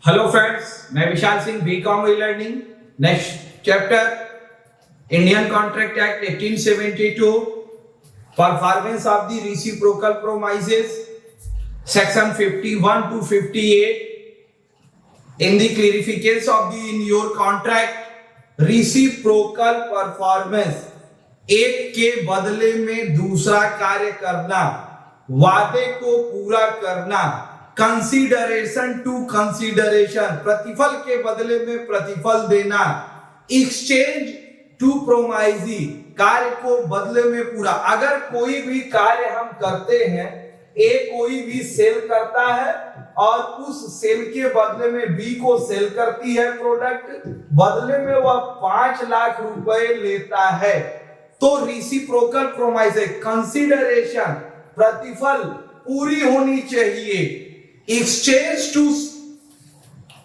Hello friends, मैं Vishal Singh, B Com e learning. Next chapter Indian contract act 1872, performance of the reciprocal promises, section 51 to 58। in the clarification of the in your contract reciprocal performance, एक के बदले में दूसरा कार्य करना, वादे को पूरा करना, कंसीडरेशन टू कंसीडरेशन, प्रतिफल के बदले में प्रतिफल देना, एक्सचेंज टू प्रोमाइजी, कार्य को बदले में पूरा। अगर कोई भी कार्य हम करते हैं, ए कोई भी सेल करता है और उस सेल के बदले में बी को सेल करती है प्रोडक्ट, बदले में वह 5 लाख रुपए लेता है, तो रेसिप्रोकल प्रोमाइस है, कंसीडरेशन प्रतिफल पूरी होनी चाहिए। एक्सचेंज टू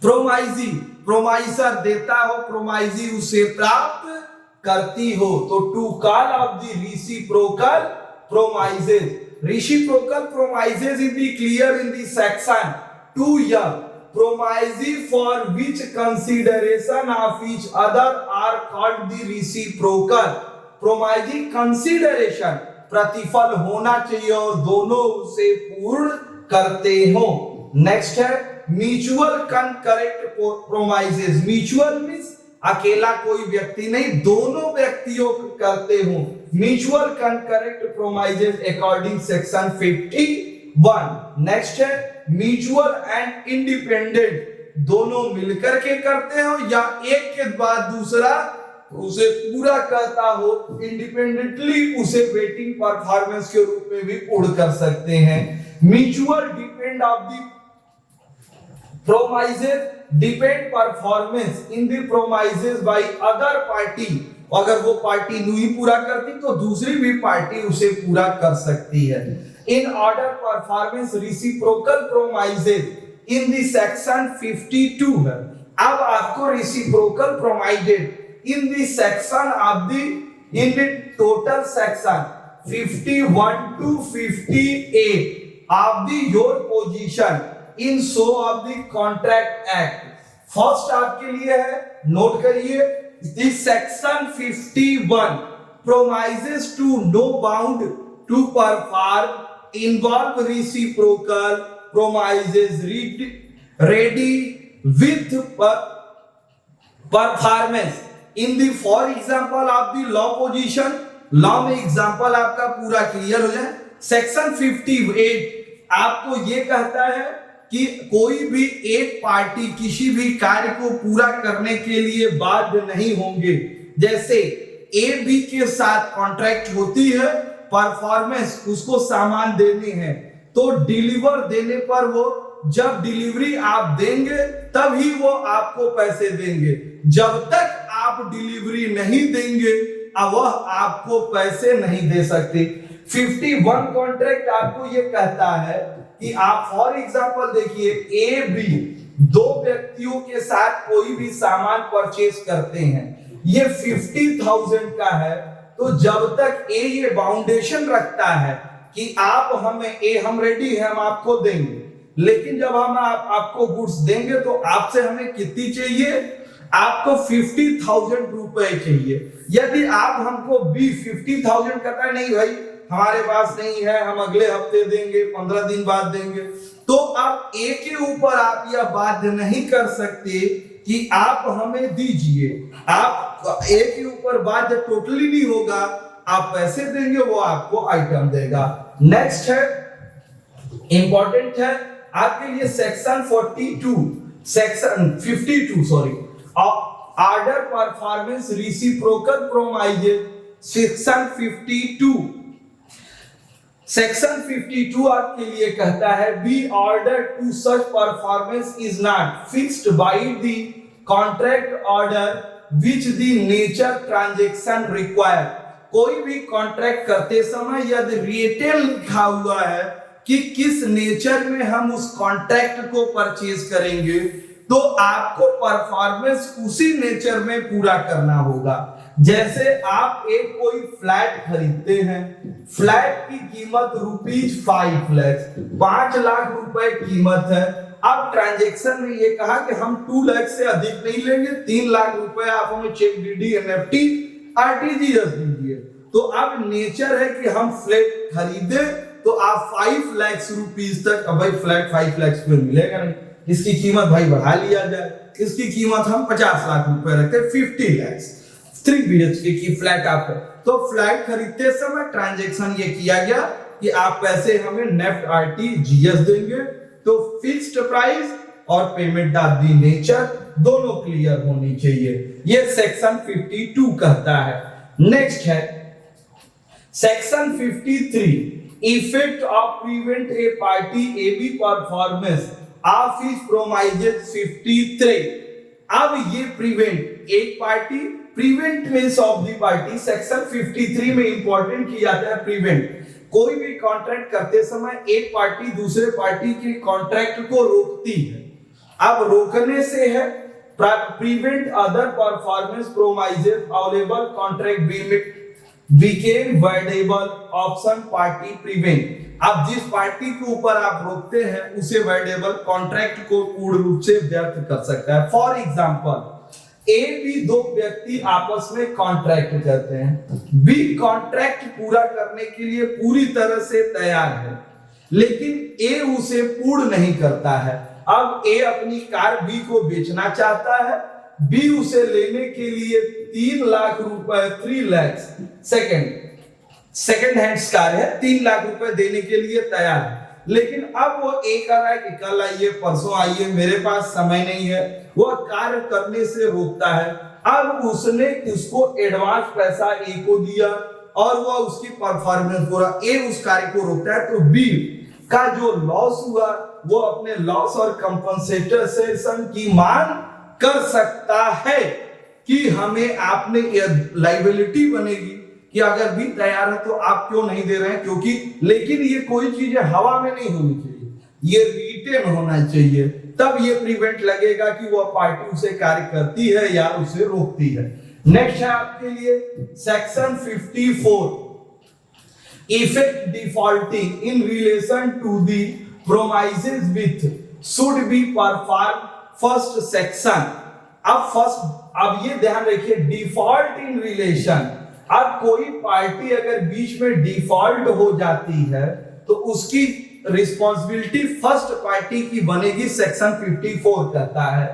प्रोमाइजी, प्रोमाइसर देता हो, प्रोमाइजी उसे प्राप्त करती हो, तो to call off the reciprocal promises. Reciprocal promises in the clear in the section 2 promise for which consideration of each other are called the reciprocal promise। consideration प्रतिफल होना चाहिए और दोनों उसे पूर्ण करते हो। नेक्स्ट है mutual concurrent promises. Mutual means अकेला कोई व्यक्ति नहीं, दोनों व्यक्तियों करते हो। Mutual concurrent promises according section 51। Next है म्यूचुअल एंड इंडिपेंडेंट, दोनों मिलकर के करते हो या एक के बाद दूसरा उसे पूरा करता हो, इंडिपेंडेंटली उसे वेटिंग परफॉर्मेंस के रूप में भी पूर्ण कर सकते हैं। Mutual depend of the promises depend performance in the promises by other party। अगर वो पार्टी नहीं पूरा करती तो दूसरी भी पार्टी उसे पूरा कर सकती है। In order performance reciprocal promises in the section 52 है। अब आपको reciprocal promised in the section of the in the total section 51 to 58 of the your position in so of the contract act. First आपके लिए है, note करिए, this section 51 promises to no bound to perform involve reciprocal promises ready with performance in the for example of the law position. Law में example आपका पूरा clear हो जाए। Section 58 आपको ये कहता है कि कोई भी एक पार्टी किसी भी कार्य को पूरा करने के लिए बाध्य नहीं होंगे। जैसे ए बी के साथ कॉन्ट्रैक्ट होती है, परफॉर्मेंस उसको सामान देने हैं, तो डिलीवर देने पर वो जब डिलीवरी आप देंगे तभी वो आपको पैसे देंगे। जब तक आप डिलीवरी नहीं देंगे वह आपको पैसे नहीं दे सकते। 51 कॉन्ट्रैक्ट आपको ये कहता है कि आप फॉर एग्जांपल देखिए, ए बी दो व्यक्तियों के साथ कोई भी सामान परचेज करते हैं, ये 50,000 का है, तो जब तक ए ये बाउंडेशन रखता है कि आप हमें हम रेडी है, हम आपको देंगे, लेकिन जब हम आपको गुड्स देंगे तो आपसे हमें कितनी चाहिए, आपको 50,000 रुपए चाहिए। यदि आप हमको बी 50,000 कहता है, नहीं भाई हमारे पास नहीं है, हम अगले हफ्ते देंगे, 15 दिन बाद देंगे, तो आप ए के ऊपर आप यह बाध्य नहीं कर सकते कि आप हमें दीजिए। आप ए के ऊपर बाध्य टोटली नहीं होगा, आप पैसे देंगे, वो आपको आइटम देगा। नेक्स्ट है, इंपॉर्टेंट है आपके लिए section 52 sorry, order performance reciprocal promises. Section 52 section 52 आपके लिए कहता है, be order to such performance is not fixed by the contract order which the nature transaction require. कोई भी कॉन्ट्रैक्ट करते समय यदि रिटेल लिखा हुआ है कि किस नेचर में हम उस कॉन्ट्रैक्ट को परचेज करेंगे, तो आपको परफॉर्मेंस उसी नेचर में पूरा करना होगा। जैसे आप एक कोई फ्लैट खरीदते हैं, फ्लैट की कीमत ₹5 लाख, 5 लाख रुपए कीमत है, अब ट्रांजैक्शन में ये कहा कि हम 2 लाख से अधिक नहीं लेंगे, 3 लाख रुपए आप हमें चेक, डीडी, एनएफटी, आरटीजीएस दीजिए। तो अब नेचर है कि हम फ्लैट खरीदे तो आप 5 लाख रुपीस तक, अब भाई फ्लैट 5 लाख में मिलेगा नहीं, इसकी कीमत भाई बढ़ा लिया जाए, इसकी कीमत हम 50 लाख रुपए रखते, 50 लाख 3 BHK की फ्लैट आप। तो फ्लैट खरीदते समय ट्रांजैक्शन ये किया गया कि आप पैसे हमें नेफ्ट आरटीजीएस देंगे, तो फिक्स्ड प्राइस और पेमेंट ऑफ द नेचर दोनों क्लियर होनी चाहिए, ये सेक्शन 52 कहता है। नेक्स्ट है section 53, effect of prevent a party एबी परफॉर्मेंस ऑफ हिज प्रोमाइजेस 53। अब ये प्रिवेंट, एक party prevent means of the party, section 53 में इंपॉर्टेंट किया जाता है प्रिवेंट। कोई भी कॉन्ट्रैक्ट करते समय एक पार्टी दूसरे पार्टी के कॉन्ट्रैक्ट को रोकती है। अब रोकने से है prevent other performance promises available contract became voidable option party prevent. अब जिस पार्टी के ऊपर आप रोकते हैं उसे वाइडेबल कॉन्ट्रैक्ट को पूर्ण रूप से व्यर्थ कर सकता है। फॉर एग्जांपल, ए बी दो व्यक्ति आपस में कॉन्ट्रैक्ट करते हैं, बी कॉन्ट्रैक्ट पूरा करने के लिए पूरी तरह से तैयार है, लेकिन ए उसे पूर्ण नहीं करता है। अब ए अपनी कार बी को बेचना चाहता है, बी उसे लेने के लिए 3 लाख रुपए, 3 लाख सेकंड हैंड कार है, 3 लाख रुपए देने के लिए तैयार है, लेकिन अब वो ए कह रहा है कि कल आइए, परसों आइए, मेरे पास समय नहीं है, वह कार्य करने से रोकता है। अब उसने उसको एडवांस पैसा ए को दिया और वह उसकी परफॉर्मेंस पूरा, ए उस कार्य को रोकता है, तो बी का जो लॉस हुआ वो अपने लॉस और कंपनसेशन की मांग कर सकता है कि हमें आपने लायबिलिटी बनेगी कि अगर भी तैयार है तो आप क्यों नहीं दे रहे हैं, क्योंकि, लेकिन ये कोई चीजें हवा में नहीं होनी चाहिए, ये रिटेन होना चाहिए, तब ये प्रिवेंट लगेगा कि वह पार्टी उसे कार्य करती है या उसे रोकती है। नेक्स्ट है आपके लिए section 54, effect defaulting in relation to the promises with should be perform first section. अब ये ध्यान रखिए, डिफॉल्ट इन रिलेशन, अब कोई पार्टी अगर बीच में डिफॉल्ट हो जाती है तो उसकी रिस्पॉन्सिबिलिटी फर्स्ट पार्टी की बनेगी, सेक्शन 54 कहता है।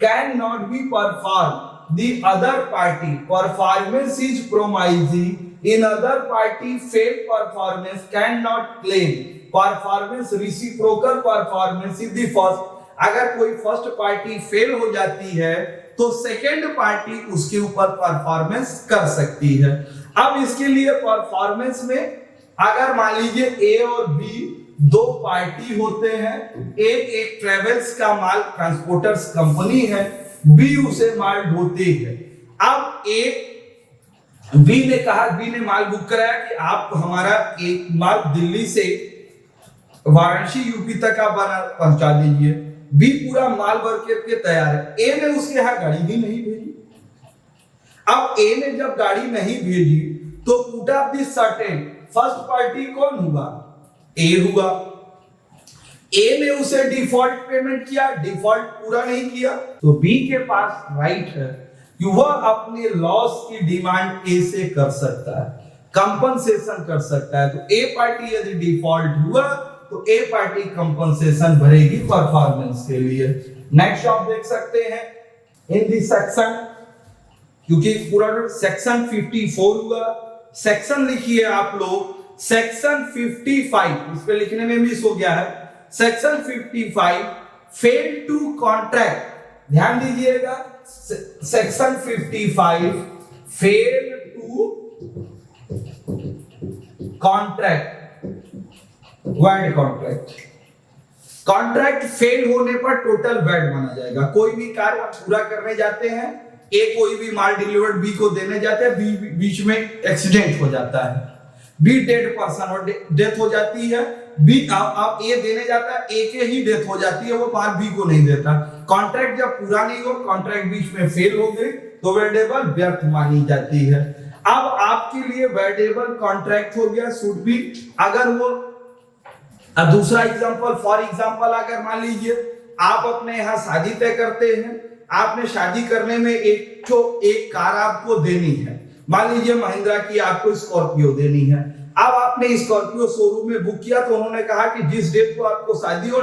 Can not be perform the other party performance is promising in other party fail performance can not claim performance reciprocal performance is the first. अगर कोई फर्स्ट पार्टी फेल हो जाती है तो सेकेंड पार्टी उसके ऊपर परफॉर्मेंस कर सकती है। अब इसके लिए परफॉर्मेंस में अगर मान लीजिए ए और बी दो पार्टी होते हैं, एक ट्रेवल्स का माल ट्रांसपोर्टर्स कंपनी है, बी उसे माल ढोती है। अब बी ने कहा, बी ने माल बुक कराया कि आप हमारा एक माल दिल्ली से वाराणसी यूपी तक आप पहुंचा दीजिए। बी पूरा माल भर के तैयार है, ए ने उसके यहाँ गाड़ी भी नहीं भेजी। अब ए ने जब गाड़ी नहीं भेजी तो put off the certain first party कौन हुआ? ए हुआ। ए ने उसे डिफॉल्ट पेमेंट किया, डिफॉल्ट पूरा नहीं किया, तो बी के पास राइट है कि वह अपने लॉस की डिमांड ए से कर सकता है, कंपनसेशन कर सकता है। तो ए पार्टी यदि डिफॉल्ट हुआ तो ए पार्टी कंपनसेशन भरेगी परफॉर्मेंस के लिए। नेक्स्ट आप देख सकते हैं इन दिस सेक्शन, क्योंकि पूरा सेक्शन 54 हुआ, सेक्शन लिखिए आप लोग सेक्शन 55, इस पे लिखने में मिस हो गया है। सेक्शन 55 फेल टू कॉन्ट्रैक्ट, ध्यान दीजिएगा, section 55 fail to contract, void contract, contract fail होने पर टोटल वैड माना जाएगा। कोई भी कार्य आप पूरा करने जाते हैं, ए कोई भी माल डिलीवर्ड बी को देने जाते हैं, बी बीच में एक्सीडेंट हो जाता है, बी डेड पर्सन और डेथ हो जाती है, बी आप ए देने जाता है, ए के ही डेथ हो जाती है, वो माल बी को नहीं देता। कॉन्ट्रैक्ट जब पूरा नहीं हो, कॉन्ट्रैक्ट बीच में फेल हो गई तो वेडेबल व्यर्थ मानी जाती है। अब आपके लिए वेडेबल कॉन्ट्रैक्ट हो गया, शुड बी। अगर वो दूसरा एग्जांपल, फॉर एग्जांपल अगर मान लीजिए आप अपने यहाँ शादी तय करते हैं, आपने शादी करने में एक कार आपको देनी है, मान लीजिए महिंद्रा की आपको स्कॉर्पियो देनी है। अब आपने स्कॉर्पियो शोरूम में बुक किया तो उन्होंने कहा कि जिस डेट को आपको शादी हो,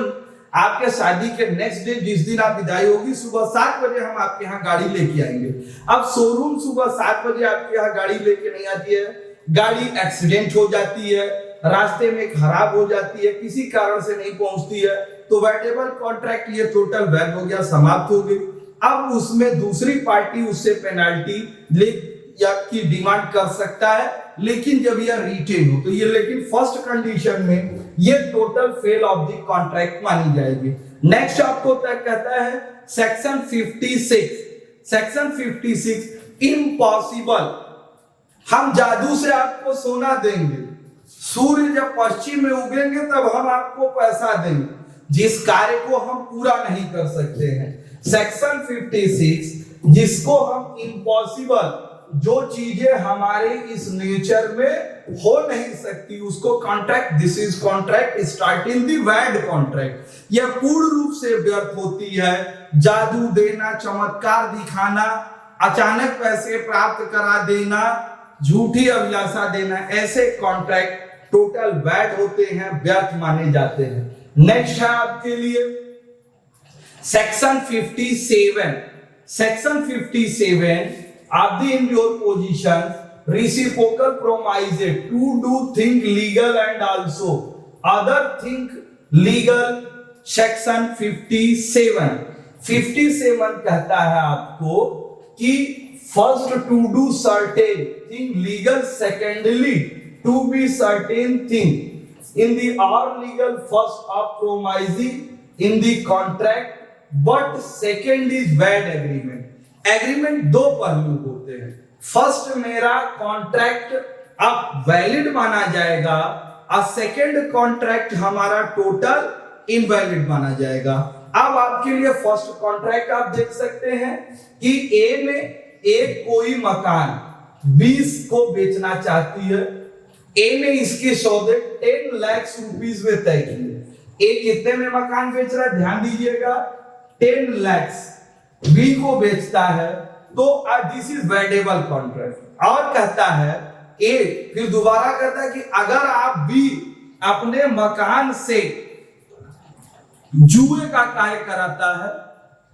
आपके शादी के नेक्स्ट डे जिस दिन आप विदाई होगी सुबह 7 बजे हम आपके यहाँ गाड़ी लेके आएंगे। अब शोरूम सुबह 7 बजे आपके यहाँ गाड़ी लेके नहीं आती है, गाड़ी एक्सीडेंट हो जाती है, रास्ते में खराब हो जाती है, किसी कारण से नहीं पहुंचती है, तो वेटेबल कॉन्ट्रैक्ट ये टोटल वैध हो गया, समाप्त हो गई। अब उसमें दूसरी पार्टी उससे पेनाल्टी या की डिमांड कर सकता है, लेकिन जब यह रिटेन हो तो ये, लेकिन फर्स्ट कंडीशन में ये total fell off the contract मानी जाएगी। नेक्स्ट आपको तक कहता है सेक्शन 56 इम्पॉसिबल। हम जादू से आपको सोना देंगे, सूर्य जब पश्चिम में उगेंगे तब हम आपको पैसा देंगे, जिस कार्य को हम पूरा नहीं कर सकते हैं। सेक्शन 56 जिसको हम इम्पॉसिबल, जो चीजें हमारे इस नेचर में हो नहीं सकती उसको contract, this is contract start in the void contract. यह पूर्ण रूप से व्यर्थ होती है। जादू देना, चमत्कार दिखाना, अचानक पैसे प्राप्त करा देना, झूठी अभिलाषा देना, ऐसे कॉन्ट्रैक्ट टोटल वैड होते हैं, व्यर्थ माने जाते हैं। नेक्स्ट है आपके लिए section 57 of the in your position reciprocal promise to do think legal and also other think legal। section 57 कहता है आपको कि first to do certain thing legal, secondly to be certain thing in the or legal first of promising in the contract, but second is bad agreement। Agreement दो पहलू होते हैं। First मेरा contract अब वैलिड माना जाएगा और सेकंड कॉन्ट्रैक्ट हमारा टोटल इनवैलिड माना जाएगा। अब आपके लिए फर्स्ट कॉन्ट्रैक्ट आप देख सकते हैं कि ए में एक कोई मकान 20 को बेचना चाहती है। ए ने इसके सौदे 10 लाख रुपीस में तय किए। ए कितने में मकान बेच रहा है ध्यान दीजिएगा, 10 लाख बी को बेचता है, तो दिस इज वेडेबल कॉन्ट्रैक्ट। और कहता है ए, फिर दोबारा कहता है कि अगर आप बी अपने मकान से जुए का कार्य कराता है,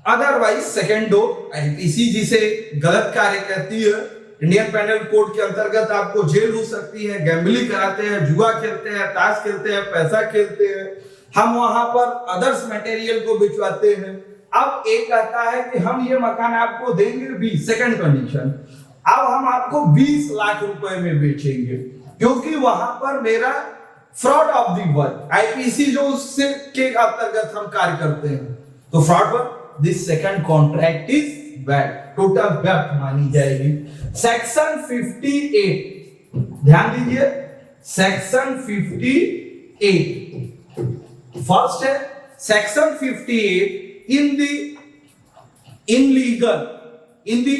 अदरवाइज सेकेंड डो आईपीसी जिसे गलत कार्य कहती है, इंडियन पेनल कोड के अंतर्गत आपको जेल हो सकती है। गैम्बलिंग कराते हैं, जुआ खेलते हैं, ताश खेलते हैं, पैसा खेलते हैं, हम वहां पर अदर्स मटेरियल को बिचवाते हैं। अब ए कहता है कि हम ये मकान आपको देंगे बी, सेकंड कंडीशन, अब हम आपको 20 लाख रुपए में बेचेंगे, क्योंकि वहां पर मेरा fraud of the work IPC जो उससे के अंतर्गत हम कार्य करते हैं, तो fraud work, this second contract is bad, total व्यर्थ मानी जाएगी। सेक्शन 58 ध्यान दीजिए, सेक्शन 58 फर्स्ट है section 58 in the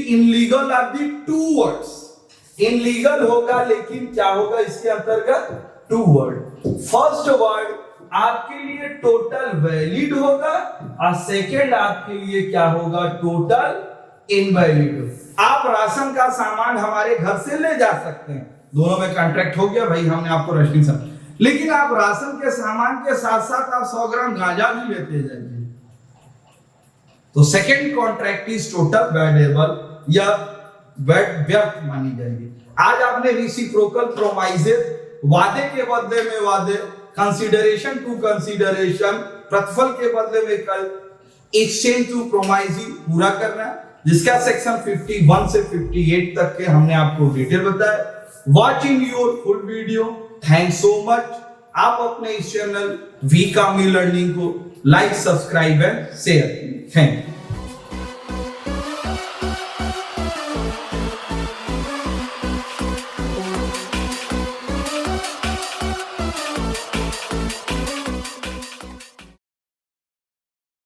illegal are the two words। illegal होगा, लेकिन क्या होगा इसके अंतर्गत, 2 वर्ड। फर्स्ट वर्ड आपके लिए टोटल वैलिड होगा और सेकंड आपके लिए क्या होगा, टोटल इनवैलिड। आप राशन का सामान हमारे घर से ले जा सकते हैं, दोनों में कॉन्ट्रैक्ट हो गया भाई, हमने आपको राशन समझा, लेकिन आप राशन के सामान के साथ साथ आप 100 ग्राम गांजा भी लेते जाएंगे, तो सेकेंड कॉन्ट्रैक्ट इज टोटल वैडेबल या व्यर्थ मानी जाएगी। आज आपने रेसिप्रोकल प्रोमाइसेस, वादे के बदले में वादे, कंसीडरेशन टू कंसीडरेशन, प्रतिफल के बदले में कल, एक्सचेंज टू प्रोमाइसिंग पूरा करना है, जिसका सेक्शन 51 से 58 तक के हमने आपको डिटेल बताया। Watching your full video, thanks so much. आप अपने इस चैनल वी कामी लर्निंग को लाइक, सब्सक्राइब एंड शेयर कीजिए। Thank you.